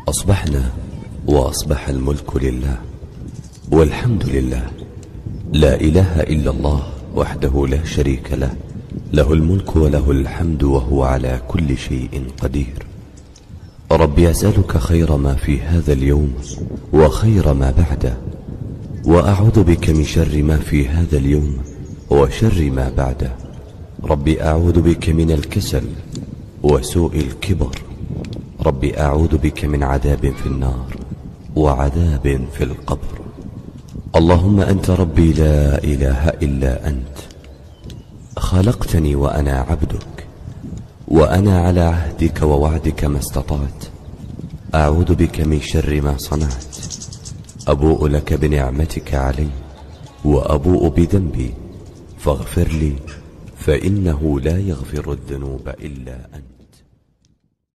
أصبحنا وأصبح الملك لله والحمد لله، لا إله إلا الله وحده لا شريك له، له الملك وله الحمد وهو على كل شيء قدير. ربي أسألك خير ما في هذا اليوم وخير ما بعده، وأعوذ بك من شر ما في هذا اليوم وشر ما بعده. ربي أعوذ بك من الكسل وسوء الكبر. ربي أعوذ بك من عذاب في النار وعذاب في القبر. اللهم أنت ربي لا إله إلا أنت، خلقتني وأنا عبدك، وأنا على عهدك ووعدك ما استطعت. أعوذ بك من شر ما صنعت. أبوء لك بنعمتك علي وأبوء بذنبي، فاغفر لي فإنه لا يغفر الذنوب إلا أنت.